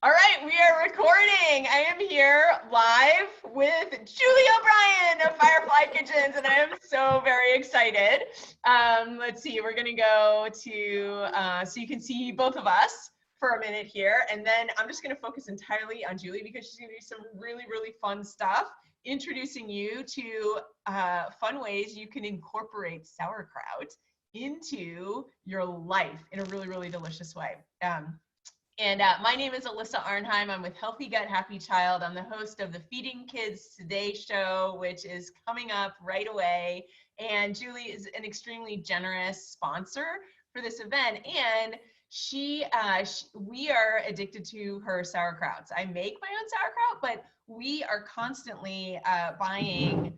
All right, we are recording. I am here live with Julie O'Brien of Firefly Kitchens, and I am so very excited. Let's see, we're gonna go to, so you can see both of us for a minute here, and then I'm just gonna focus entirely on Julie because she's gonna do some really, really fun stuff, introducing you to fun ways you can incorporate sauerkraut into your life in a really, really delicious way. My name is Alyssa Arnheim. I'm with Healthy Gut, Happy Child. I'm the host of the Feeding Kids Today show, which is coming up right away. And Julie is an extremely generous sponsor for this event. And we are addicted to her sauerkrauts. I make my own sauerkraut, but we are constantly buying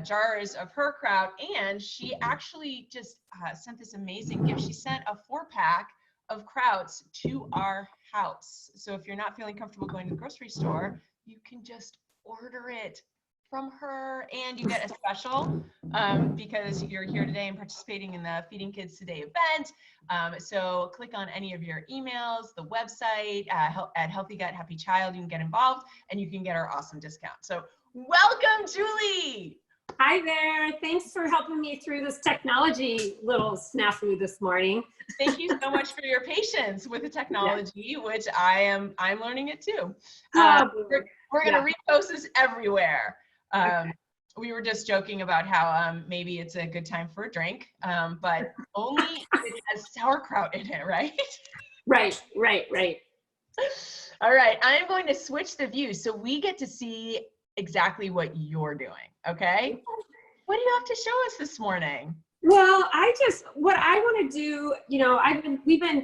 jars of her kraut. And she actually just sent this amazing gift. She sent a 4-pack of krauts to our house. So if you're not feeling comfortable going to the grocery store, you can just order it from her, and you get a special because you're here today and participating in the Feeding Kids Today event. So click on any of your emails, the website at Healthy Gut Happy Child. You can get involved and you can get our awesome discount. So welcome, Julie. Hi there. Thanks for helping me through this technology little snafu this morning. Thank you so much for your patience with the technology, which I'm learning it too. We're going to repost this everywhere. We were just joking about how maybe it's a good time for a drink, but only if it has sauerkraut in it, right? Right. All right, I'm going to switch the view so we get to see exactly what you're doing, okay? What do you have to show us this morning? Well, what I want to do,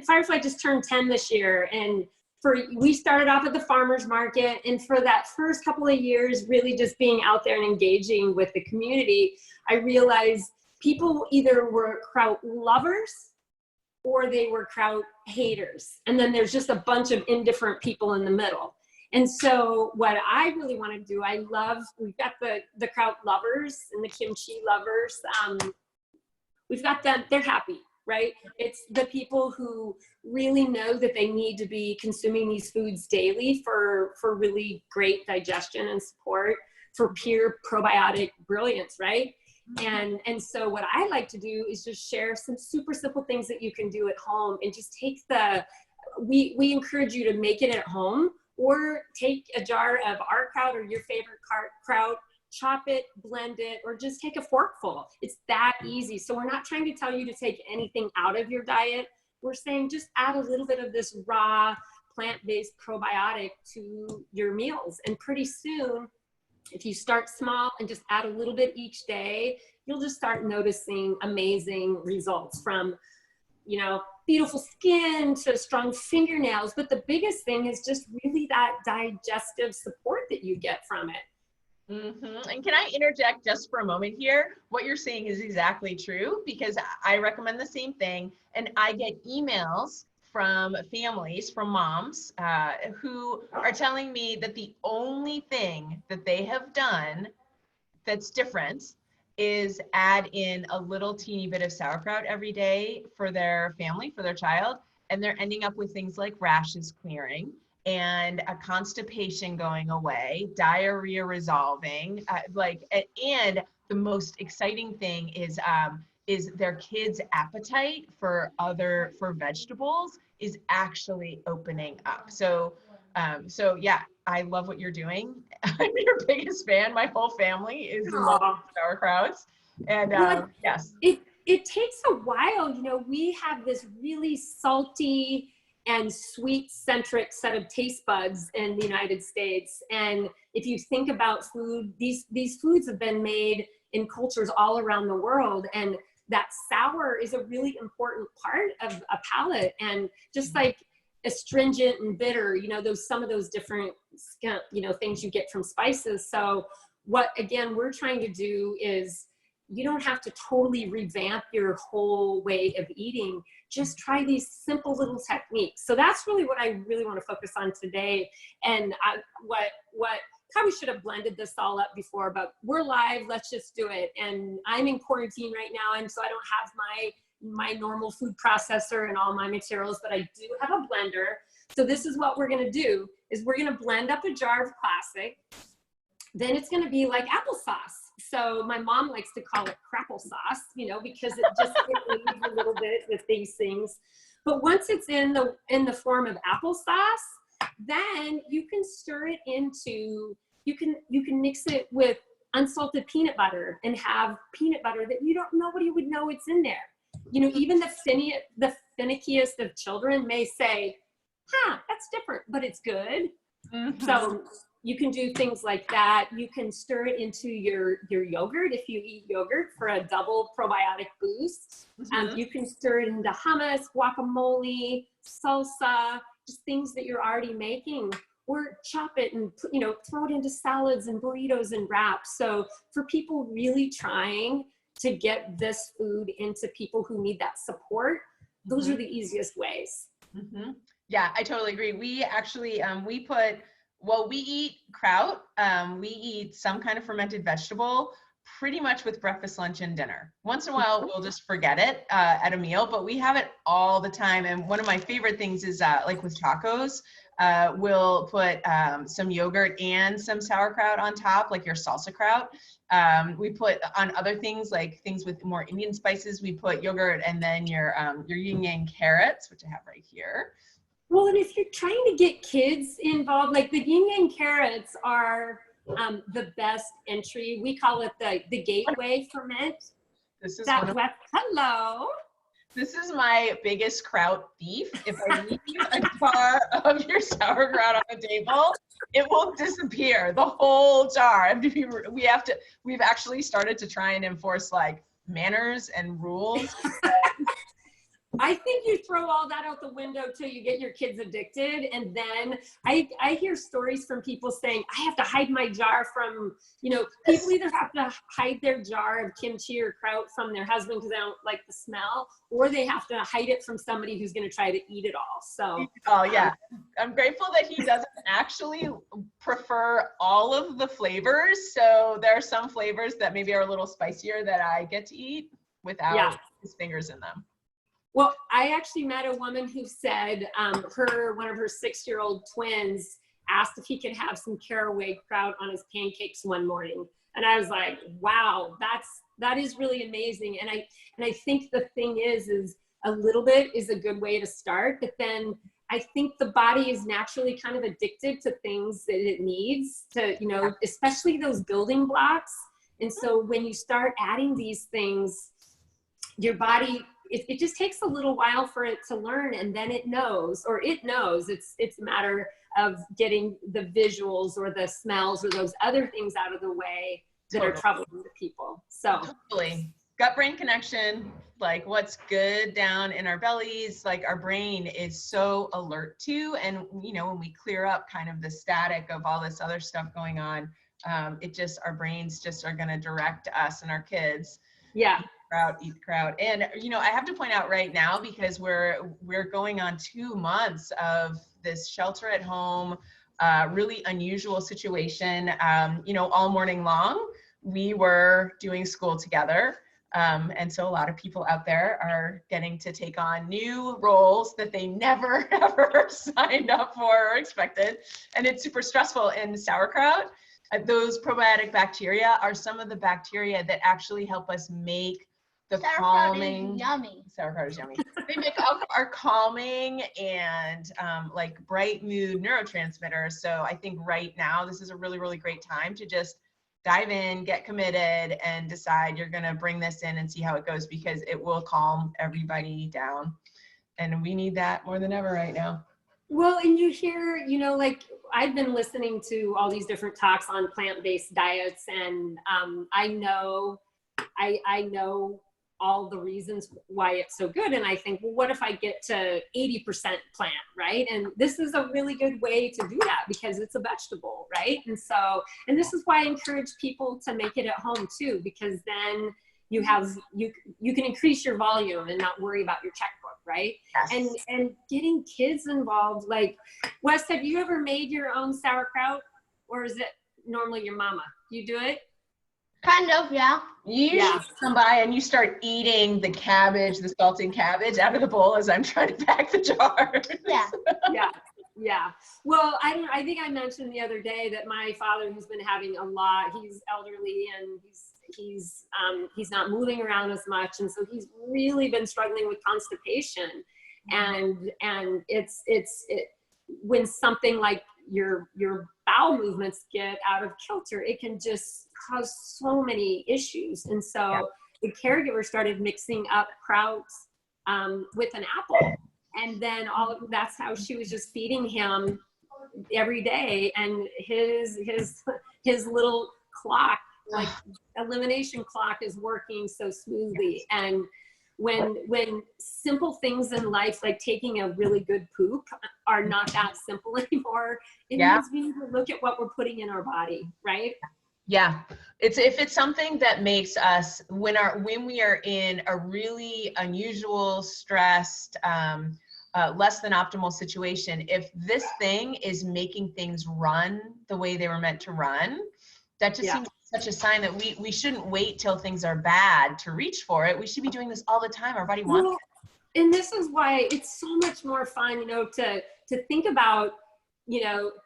Firefly just turned 10 this year, and we started off at the farmer's market, and for that first couple of years, really just being out there and engaging with the community, I realized people either were kraut lovers or they were kraut haters. And then there's just a bunch of indifferent people in the middle. And so what I really want to do, we've got the kraut lovers and the kimchi lovers. We've got them, they're happy, right? It's the people who really know that they need to be consuming these foods daily for really great digestion and support, for pure probiotic brilliance, right? And so what I like to do is just share some super simple things that you can do at home, and just take we encourage you to make it at home, or take a jar of our kraut or your favorite kraut, chop it, blend it, or just take a forkful. It's that easy. So we're not trying to tell you to take anything out of your diet. We're saying just add a little bit of this raw plant-based probiotic to your meals. And pretty soon, if you start small and just add a little bit each day, you'll just start noticing amazing results, from beautiful skin to strong fingernails. But the biggest thing is just really that digestive support that you get from it. Mm-hmm. And can I interject just for a moment here? What you're saying is exactly true, because I recommend the same thing. And I get emails from families, from moms who are telling me that the only thing that they have done that's different is add in a little teeny bit of sauerkraut every day for their family, for their child, and they're ending up with things like rashes clearing and a constipation going away, diarrhea resolving, and the most exciting thing is their kids' appetite for vegetables is actually opening up. So yeah, I love what you're doing. I'm your biggest fan. My whole family is in love with sauerkrauts. And yes. It takes a while. We have this really salty and sweet-centric set of taste buds in the United States. And if you think about food, these foods have been made in cultures all around the world. And that sour is a really important part of a palate. And just like astringent and bitter, some of those different, things you get from spices. So what, again, we're trying to do is, you don't have to totally revamp your whole way of eating. Just try these simple little techniques. So that's really what I really want to focus on today. And probably should have blended this all up before, but we're live, let's just do it. And I'm in quarantine right now, and so I don't have my normal food processor and all my materials, but I do have a blender. So this is what we're gonna do, is we're gonna blend up a jar of classic. Then it's gonna be like applesauce. So my mom likes to call it crapple sauce, you know, because it just it leaves a little bit with these things. But once it's in the form of applesauce, then you can stir it into, you can mix it with unsalted peanut butter and have peanut butter that nobody would know it's in there. You know, even the finickiest of children may say, that's different, but it's good. Mm-hmm. So you can do things like that. You can stir it into your yogurt if you eat yogurt for a double probiotic boost. Mm-hmm. You can stir it into hummus, guacamole, salsa, just things that you're already making, or chop it and throw it into salads and burritos and wraps. So for people really trying to get this food into people who need that support, those mm-hmm. are the easiest ways. Mm-hmm. Yeah, I totally agree. We actually, we eat kraut. We eat some kind of fermented vegetable pretty much with breakfast, lunch, and dinner. Once in a while, we'll just forget it at a meal, but we have it all the time. And one of my favorite things is like with tacos, we'll put some yogurt and some sauerkraut on top, like your salsa kraut. We put on other things, like things with more Indian spices, we put yogurt and then your Yin Yang Carrots, which I have right here. Well, and if you're trying to get kids involved, like the Yin Yang Carrots are the best entry. We call it the gateway ferment. This is hello. This is my biggest kraut thief. If I leave a jar of your sauerkraut on the table, it will disappear, the whole jar. We've actually started to try and enforce like manners and rules. I think you throw all that out the window till you get your kids addicted. And then I hear stories from people saying, I have to hide my jar from, people either have to hide their jar of kimchi or kraut from their husband because they don't like the smell, or they have to hide it from somebody who's going to try to eat it all. So, oh yeah, I'm grateful that he doesn't actually prefer all of the flavors. So there are some flavors that maybe are a little spicier that I get to eat without his fingers in them. Well, I actually met a woman who said one of her 6-year-old twins asked if he could have some caraway kraut on his pancakes one morning. And I was like, wow, that is really amazing. And I think the thing is a little bit is a good way to start, but then I think the body is naturally kind of addicted to things that it needs to, especially those building blocks. And so when you start adding these things, your body, it just takes a little while for it to learn, and then it knows. It's a matter of getting the visuals or the smells or those other things out of the way that are troubling to people. So totally. Gut-brain connection, like what's good down in our bellies, like our brain is so alert to, and when we clear up kind of the static of all this other stuff going on, our brains just are going to direct us and our kids. Yeah. Eat the kraut. And I have to point out right now, because we're going on 2 months of this shelter at home, really unusual situation. All morning long we were doing school together, and so a lot of people out there are getting to take on new roles that they never ever signed up for or expected, and it's super stressful. And sauerkraut, those probiotic bacteria are some of the bacteria that actually help us make the calming. Sauerkraut is yummy. They make our calming and like bright mood neurotransmitters. So I think right now this is a really, really great time to just dive in, get committed, and decide you're going to bring this in and see how it goes, because it will calm everybody down. And we need that more than ever right now. Well, and you hear, like I've been listening to all these different talks on plant-based diets, and I know all the reasons why it's so good. And I think, well, what if I get to 80% plant, right? And this is a really good way to do that because it's a vegetable, right? And so, and this is why I encourage people to make it at home too, because then you can increase your volume and not worry about your checkbook, right? Yes. And getting kids involved, like Wes, have you ever made your own sauerkraut, or is it normally your mama? You do it? Kind of, yeah. You usually come by and you start eating the cabbage, the salted cabbage out of the bowl as I'm trying to pack the jars. Yeah. Yeah. Yeah. Well, I think I mentioned the other day that my father, who's been having he's elderly and he's not moving around as much. And so he's really been struggling with constipation. And it's when something like your bowel movements get out of kilter, it can just cause so many issues. And so the caregiver started mixing up krauts with an apple. And then that's how she was just feeding him every day. And his little clock, like elimination clock, is working so smoothly. And when simple things in life, like taking a really good poop, are not that simple anymore, it means we need to look at what we're putting in our body, right? Yeah, if it's something that makes us, when we are in a really unusual, stressed, less than optimal situation, if this thing is making things run the way they were meant to run, that just seems such a sign that we shouldn't wait till things are bad to reach for it. We should be doing this all the time. Our body wants it. And this is why it's so much more fun, to think about,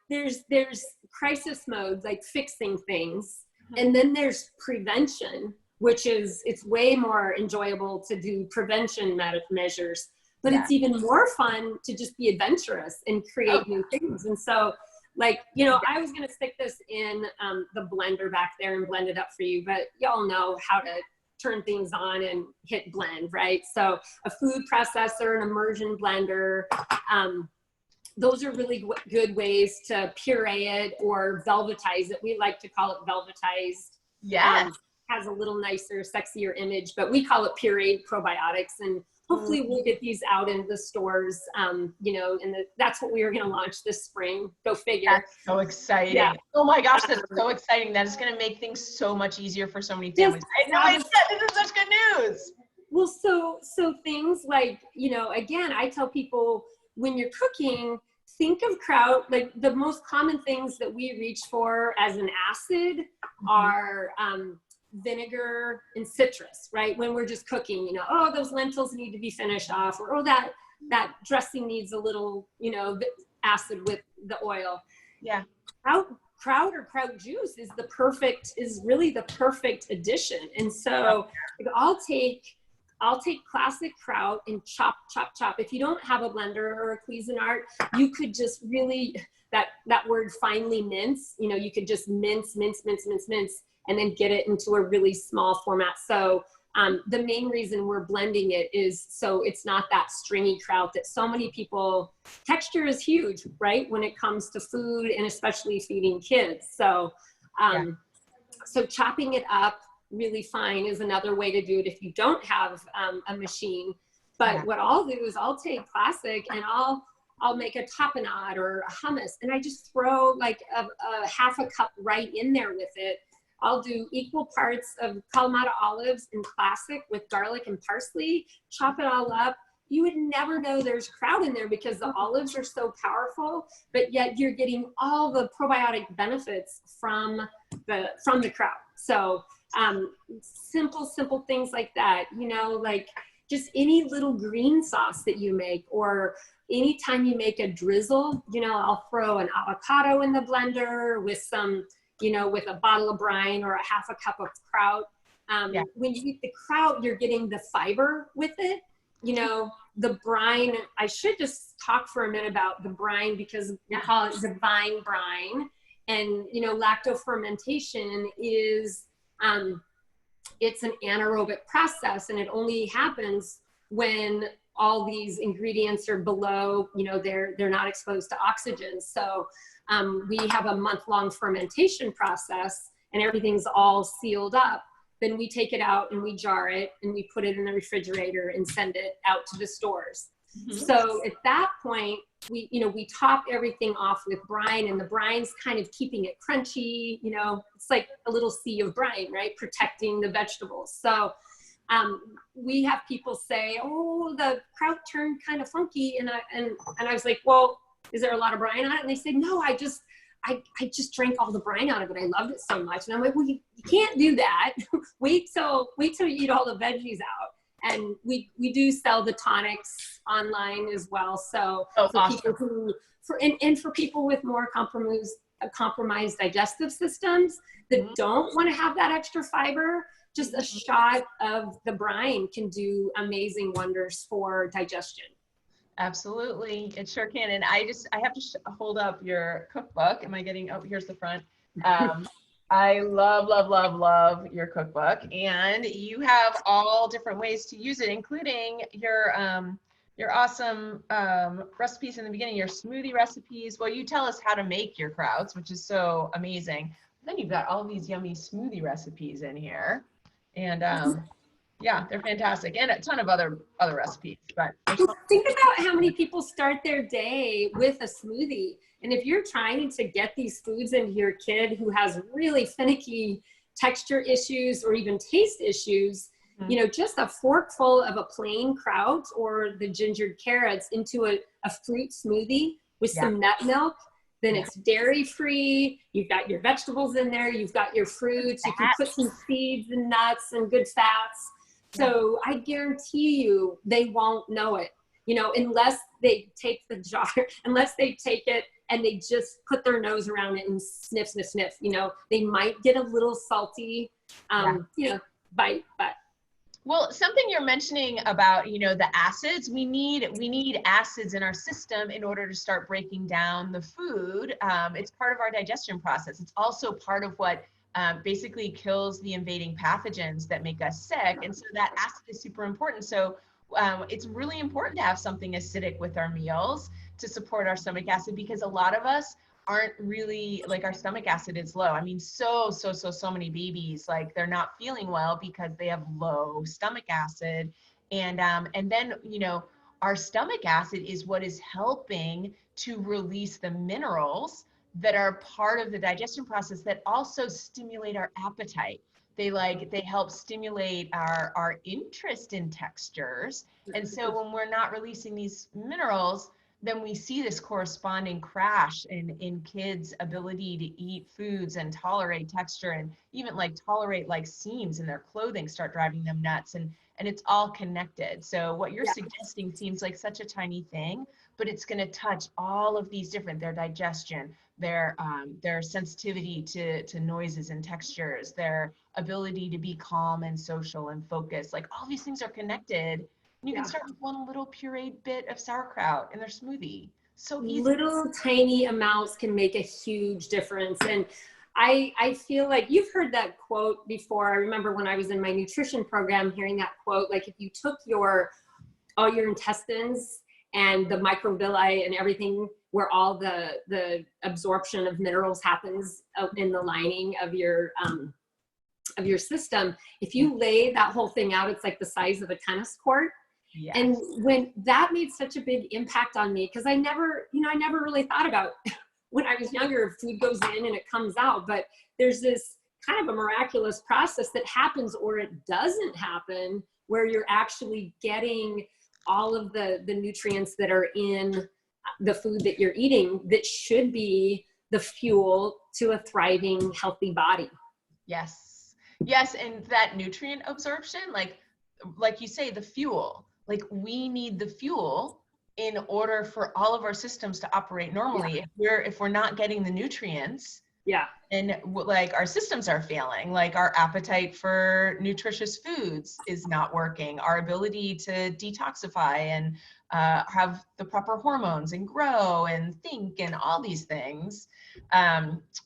there's crisis modes, like fixing things. And then there's prevention, which it's way more enjoyable to do prevention measures, but it's even more fun to just be adventurous and create new things. And so, I was going to stick this in the blender back there and blend it up for you, but y'all know how to turn things on and hit blend, right? So a food processor, an immersion blender, those are really good ways to puree it or velvetize it. We like to call it velvetized. Yes. Has a little nicer, sexier image, but we call it pureed probiotics. And hopefully we'll get these out in the stores, and that's what we are going to launch this spring. Go figure. That's so exciting. Yeah. Oh my gosh, that's so exciting. That is going to make things so much easier for so many families. I know, this is such good news. Well, so things like, again, I tell people, when you're cooking, think of kraut, like the most common things that we reach for as an acid are vinegar and citrus, right? When we're just cooking, those lentils need to be finished off, or that dressing needs a little, acid with the oil. Yeah. Kraut or kraut juice is really the perfect addition. And so I'll take classic kraut and chop. If you don't have a blender or a Cuisinart, you could just really, that word finely mince, you could just mince, and then get it into a really small format. So the main reason we're blending it is so it's not that stringy kraut that so many people, texture is huge, right? When it comes to food and especially feeding kids. So, so chopping it up really fine is another way to do it if you don't have a machine. But what I'll do is I'll take classic and I'll make a tapenade or a hummus, and I just throw like a half a cup right in there with it. I'll do equal parts of Kalamata olives and classic with garlic and parsley, chop it all up. You would never know there's kraut in there because the olives are so powerful, but yet you're getting all the probiotic benefits from the kraut. So simple things like that, like just any little green sauce that you make, or anytime you make a drizzle, I'll throw an avocado in the blender with some, with a bottle of brine or a half a cup of kraut. When you eat the kraut, you're getting the fiber with it. The brine, I should just talk for a minute about the brine because we call it divine brine. And, lactofermentation is, it's an anaerobic process, and it only happens when all these ingredients are below, they're not exposed to oxygen. So we have a month-long fermentation process and everything's all sealed up. Then we take it out and we jar it and we put it in the refrigerator and send it out to the stores. Mm-hmm. So at that point, we top everything off with brine, and the brine's kind of keeping it crunchy. It's like a little sea of brine, right? Protecting the vegetables. So we have people say, oh, the kraut turned kind of funky. And I was like, well, is there a lot of brine on it? And they said, no, I just drank all the brine out of it. I loved it so much. And I'm like, well, you can't do that. wait till you eat all the veggies out. And we do sell the tonics online as well. So Oh, for awesome. people who, for people with more compromised digestive systems that don't want to have that extra fiber, just a shot of the brine can do amazing wonders for digestion. Absolutely, it sure can. And I have to hold up your cookbook. Am I getting, oh, here's the front. I love, love, love, love your cookbook, and you have all different ways to use it, including your awesome recipes in the beginning, your smoothie recipes. Well, you tell us how to make your krauts, which is so amazing. Then you've got all these yummy smoothie recipes in here, and yeah, they're fantastic, and a ton of other recipes. But think about how many people start their day with a smoothie. And if you're trying to get these foods into your kid who has really finicky texture issues or even taste issues, you know, just a forkful of a plain kraut or the gingered carrots into a fruit smoothie with some nut milk, then it's dairy free. You've got your vegetables in there. You've got your fruits. You can put some seeds and nuts and good fats. So I guarantee you they won't know it, you know, unless they take the jar, unless they take it and they just put their nose around it and sniff, sniff, sniff. You know, they might get a little salty, you know, bite, but. Well, something you're mentioning about, you know, the acids, we need acids in our system in order to start breaking down the food. It's part of our digestion process. It's also part of what basically kills the invading pathogens that make us sick. And so that acid is super important. So it's really important to have something acidic with our meals to support our stomach acid, because a lot of us aren't really, like, our stomach acid is low. I mean, so many babies, like, they're not feeling well because they have low stomach acid. And then, you know, our stomach acid is what is helping to release the minerals that are part of the digestion process that also stimulate our appetite. They help stimulate our interest in textures. And so when we're not releasing these minerals, then we see this corresponding crash in kids' ability to eat foods and tolerate texture, and even like tolerate like seams in their clothing start driving them nuts. And it's all connected. So what you're suggesting seems like such a tiny thing, but it's going to touch all of these different, their digestion, their sensitivity to noises and textures, their ability to be calm and social and focused. Like, all these things are connected. And you can start with one little pureed bit of sauerkraut in their smoothie. So easy. Little tiny amounts can make a huge difference. And I feel like you've heard that quote before. I remember when I was in my nutrition program hearing that quote, like, if you took all your intestines and the microvilli and everything where all the absorption of minerals happens in the lining of your system, if you lay that whole thing out, it's like the size of a tennis court. Yes. And when that made such a big impact on me, because I never really thought about when I was younger, food goes in and it comes out, but there's this kind of a miraculous process that happens, or it doesn't happen, where you're actually getting all of the nutrients that are in the food that you're eating that should be the fuel to a thriving, healthy body. Yes. And that nutrient absorption, like you say, the fuel. Like, we need the fuel in order for all of our systems to operate normally. If we're not getting the nutrients, and like, our systems are failing, like our appetite for nutritious foods is not working, our ability to detoxify and have the proper hormones and grow and think and all these things.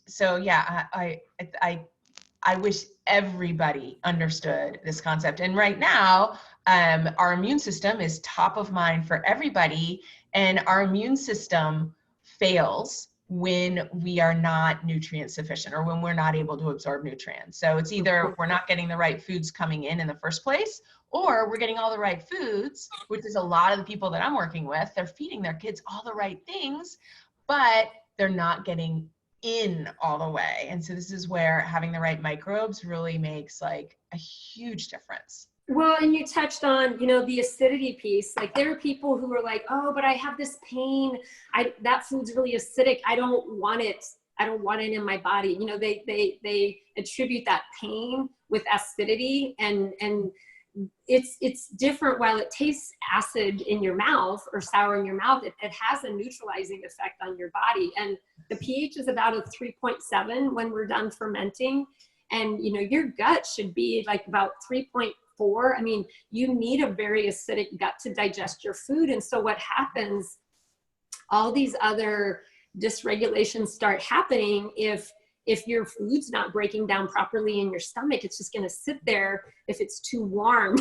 So yeah, I wish everybody understood this concept. And right now, our immune system is top of mind for everybody. And our immune system fails when we are not nutrient sufficient, or when we're not able to absorb nutrients. So it's either we're not getting the right foods coming in the first place, or we're getting all the right foods, which is a lot of the people that I'm working with. They're feeding their kids all the right things, but they're not getting in all the way. And so this is where having the right microbes really makes like a huge difference. Well, and you touched on, you know, the acidity piece. Like, there are people who are like, oh, but I have this pain. That food's really acidic. I don't want it. I don't want it in my body. You know, they attribute that pain with acidity, and it's different. While it tastes acid in your mouth or sour in your mouth, it has a neutralizing effect on your body. And the pH is about a 3.7 when we're done fermenting. And, you know, your gut should be like about 3.4. I mean, you need a very acidic gut to digest your food. And so what happens, all these other dysregulations start happening if your food's not breaking down properly in your stomach. It's just going to sit there if it's too warm,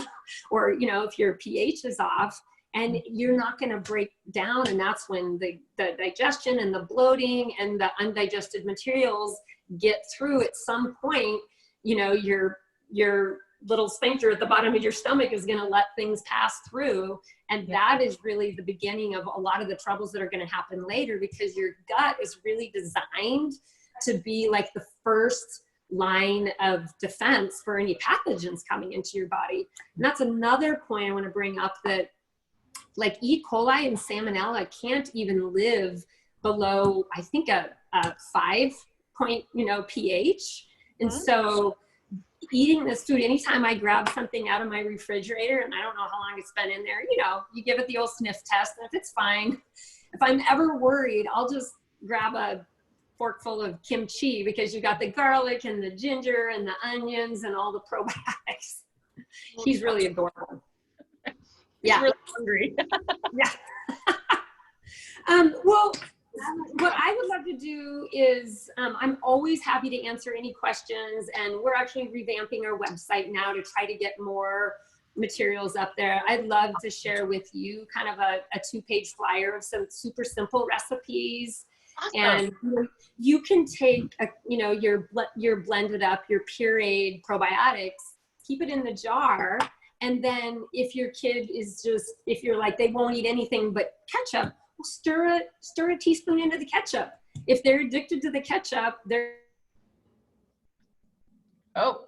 or, you know, if your pH is off, and you're not going to break down. And that's when the digestion and the bloating and the undigested materials get through. At some point, you know, your little sphincter at the bottom of your stomach is going to let things pass through. And that is really the beginning of a lot of the troubles that are going to happen later, because your gut is really designed to be like the first line of defense for any pathogens coming into your body. And that's another point I want to bring up, that like E. coli and Salmonella can't even live below, I think, a 5 point, you know, pH. And so eating this food, anytime I grab something out of my refrigerator and I don't know how long it's been in there, you know, you give it the old sniff test, and if it's fine, if I'm ever worried, I'll just grab a forkful of kimchi, because you got the garlic and the ginger and the onions and all the probiotics. He's really adorable. He's really hungry. Yeah. Well, what I would love to do is, I'm always happy to answer any questions, and we're actually revamping our website now to try to get more materials up there. I'd love to share with you kind of a 2-page flyer of some super simple recipes. Awesome. And you can take, you know, your blended up, your pureed probiotics, keep it in the jar. And then if your kid is just, if you're like, they won't eat anything but ketchup, well, stir a teaspoon into the ketchup. If they're addicted to the ketchup, they're. Oh,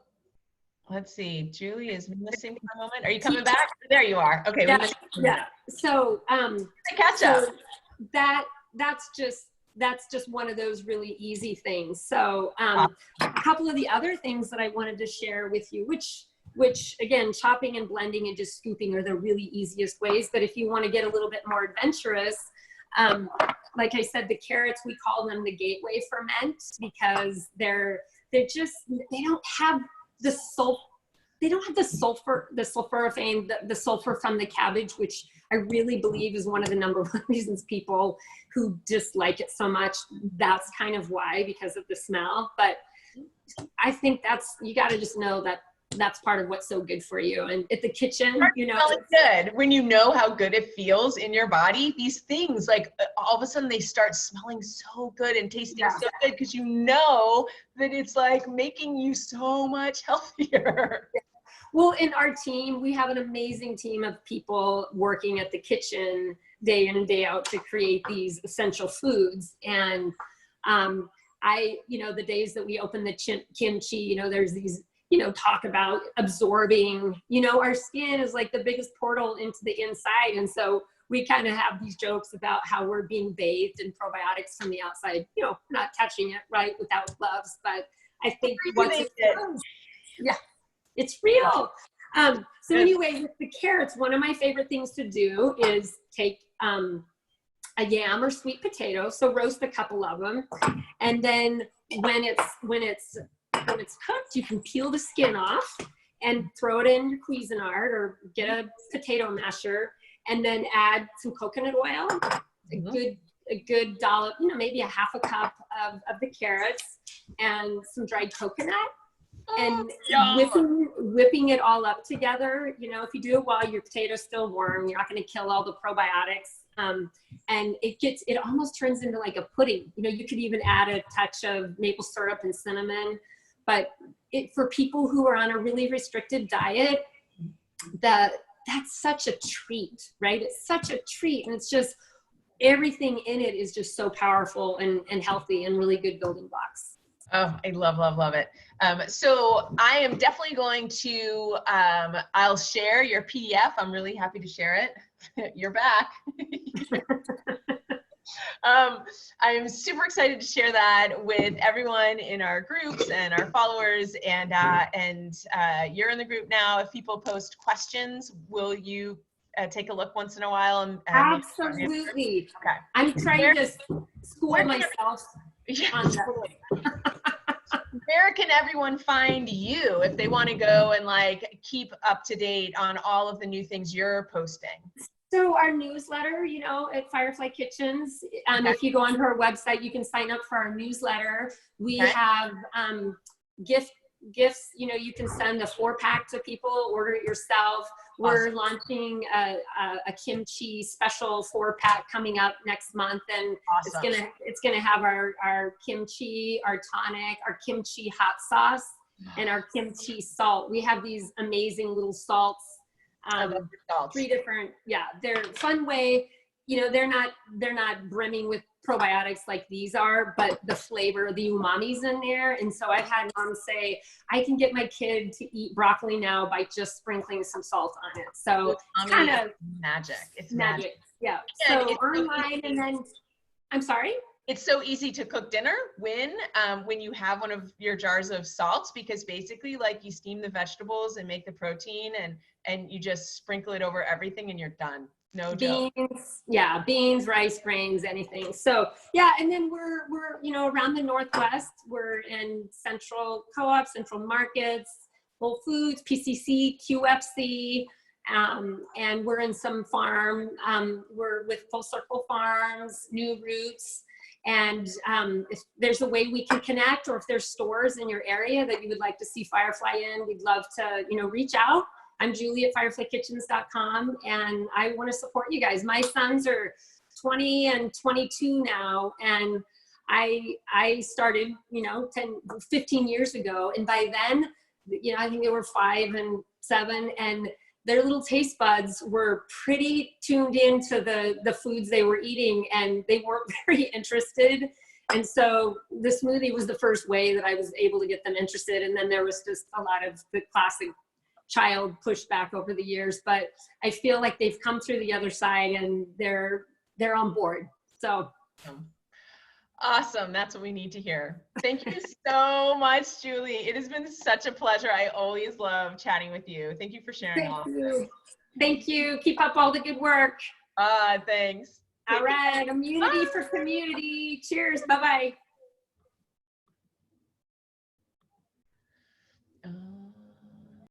let's see. Julie is missing for a moment. Are you coming back? There you are. Okay. Yeah. So, the ketchup. So that's just one of those really easy things. So a couple of the other things that I wanted to share with you, which again, chopping and blending and just scooping are the really easiest ways. But if you want to get a little bit more adventurous, like I said, the carrots, we call them the gateway ferment, because they don't have the sulforaphane, the sulfur from the cabbage, which I really believe is one of the number one reasons people who dislike it so much. That's kind of why, because of the smell. But I think you got to just know that that's part of what's so good for you. And at the kitchen, you know, it's good when you know how good it feels in your body. These things, like, all of a sudden they start smelling so good and tasting so good, because you know that it's like making you so much healthier. Well, in our team, we have an amazing team of people working at the kitchen day in and day out to create these essential foods. And you know, the days that we open the kimchi, you know, there's these, you know, talk about absorbing, you know, our skin is like the biggest portal into the inside. And so we kind of have these jokes about how we're being bathed in probiotics from the outside, you know, not touching it, right, without gloves. But I think it's real. So anyway, with the carrots, one of my favorite things to do is take a yam or sweet potato. So roast a couple of them. And then when it's cooked, you can peel the skin off and throw it in your Cuisinart, or get a potato masher, and then add some coconut oil, a good dollop, you know, maybe a half a cup of the carrots, and some dried coconut, and whipping it all up together. You know, if you do it while your potato's still warm, you're not going to kill all the probiotics. And it almost turns into like a pudding. You know, you could even add a touch of maple syrup and cinnamon. But for people who are on a really restricted diet, that's such a treat, right? It's such a treat. And it's just, everything in it is just so powerful and healthy and really good building blocks. Oh, I love it. So I am definitely going to, I'll share your PDF. I'm really happy to share it. You're back. I'm super excited to share that with everyone in our groups and our followers. And you're in the group now. If people post questions, will you take a look once in a while? And Absolutely. Okay. I'm trying to school myself on that. Where can everyone find you if they want to go and like keep up to date on all of the new things you're posting? So our newsletter, you know, at Firefly Kitchens, Okay. if you go on her website, you can sign up for our newsletter. We have gifts, you know, you can send a 4-pack to people, order it yourself. We're launching a kimchi special 4-pack coming up next month, and it's gonna have our kimchi, our tonic, our kimchi hot sauce, and our kimchi salt. We have these amazing little salts. 3 different, they're fun way, you know, they're not brimming with probiotics like these are, but the flavor, the umami's in there. And so I've had moms say, I can get my kid to eat broccoli now by just sprinkling some salt on it. So it's kind of magic. It's magic. Yeah. So online, and then, I'm sorry? It's so easy to cook dinner when you have one of your jars of salts, because basically like you steam the vegetables and make the protein and you just sprinkle it over everything and you're done. No joke. Beans, rice grains, anything. So yeah, and then we're you know, around the Northwest. We're in Central Co-op, Central Markets, Whole Foods, PCC, QFC, and we're in some farm. We're with Full Circle Farms, New Roots. And if there's a way we can connect, or if there's stores in your area that you would like to see Firefly in, we'd love to, you know, reach out. I'm Julie at fireflykitchens.com, and I want to support you guys. My sons are 20 and 22 now, and I started, you know, 15 years ago. And by then, you know, I think they were 5 and 7, and their little taste buds were pretty tuned into the foods they were eating, and they weren't very interested. And so the smoothie was the first way that I was able to get them interested. And then there was just a lot of the classic child pushback over the years, but I feel like they've come through the other side and they're on board. So awesome. That's what we need to hear. Thank you so much, Julie. It has been such a pleasure. I always love chatting with you. Thank you for sharing all of this. Thank you. Keep up all the good work. Thanks. All right. Immunity for community. Cheers. Bye-bye.